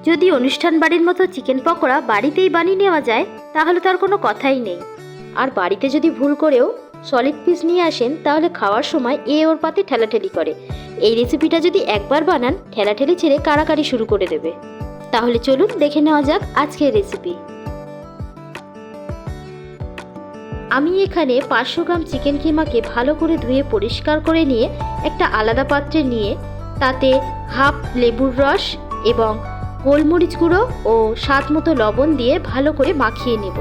যদি অনুষ্ঠান বাড়ির মতো চিকেন পকোড়া বাড়িতেই বানিয়ে নেওয়া যায় তাহলে তার কোনো কথাই নেই। আর বাড়িতে যদি ভুল করেও সলিড পিস নিয়ে আসেন তাহলে খাওয়ার সময় ওর পাতে ঠেলাঠেলি করে। এই রেসিপিটা যদি একবার বানান ঠেলাঠেলি ছেড়ে কাড়াকাড়ি শুরু করে দেবে। তাহলে চলুন দেখে নেওয়া যাক আজকের রেসিপি। আমি এখানে 500 গ্রাম চিকেন কিমাকে ভালো করে ধুয়ে পরিষ্কার করে নিয়ে একটা আলাদা পাত্রে নিয়ে তাতে হাফ লেবুর রস এবং গোলমরিচ গুঁড়ো ও স্বাদ মতো লবণ দিয়ে ভালো করে মাখিয়ে নেব।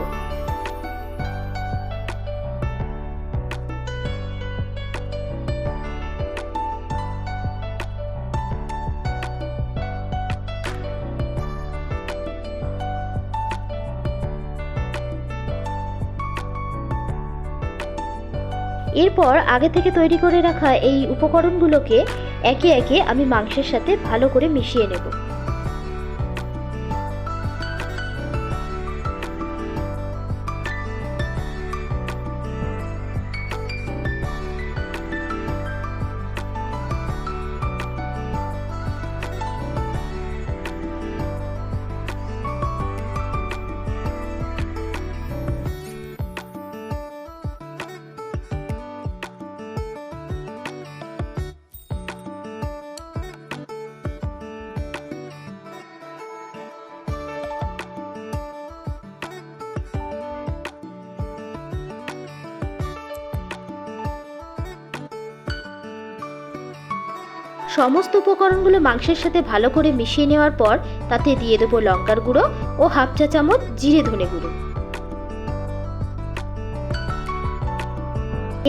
এরপর আগে থেকে তৈরি করে রাখা এই উপকরণগুলোকে একে একে আমি মাংসের সাথে ভালো করে মিশিয়ে নেব। সমস্ত উপকরণগুলো মাংসের সাথে ভালো করে মিশিয়ে নেওয়ার পর তাতে দিয়ে দেবো লঙ্কার গুঁড়ো ও হাফ চা চামচ জিরে ধনে গুঁড়ো।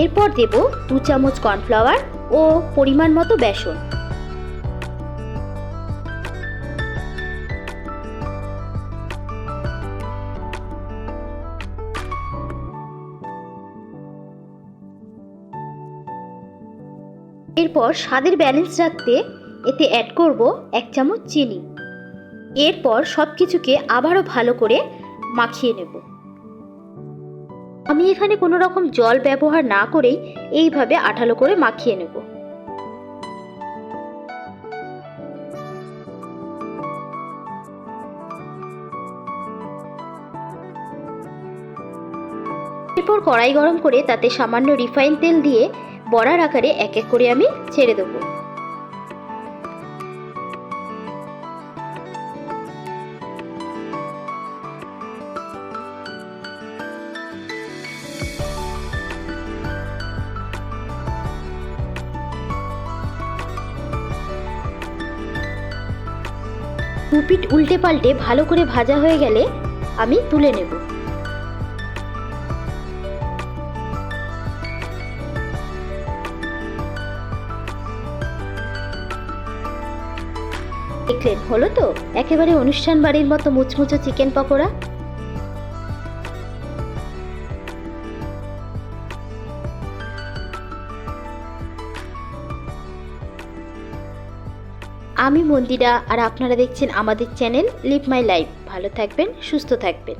এরপর দেব 2 চামচ কর্নফ্লাওয়ার ও পরিমাণ মতো বেসন। এরপর স্বাদের ব্যালেন্স রাখতে এতে অ্যাড করব 1 চামচ চিনি। এরপর সব কিছুকে আবারও ভালো করে মাখিয়ে নেব। আমি এখানে কোনো রকম জল ব্যবহার না করেই এইভাবে আঠালো করে মাখিয়ে নেব। এরপর কড়াই গরম করে তাতে সামান্য রিফাইন তেল দিয়ে বড়ার আকারে এক এক করে আমি ছেড়ে দেব। দুপিঠ উল্টে পাল্টে ভালো করে ভাজা হয়ে গেলে আমি তুলে নেব। দেখলেন হলো তো একেবারে অনুষ্ঠান বাড়ির মতো মুচমুচো চিকেন পকোড়া। আমি মন্দিরা আর আপনারা দেখছেন আমাদের চ্যানেল লিভ মাই লাইফ। ভালো থাকবেন, সুস্থ থাকবেন।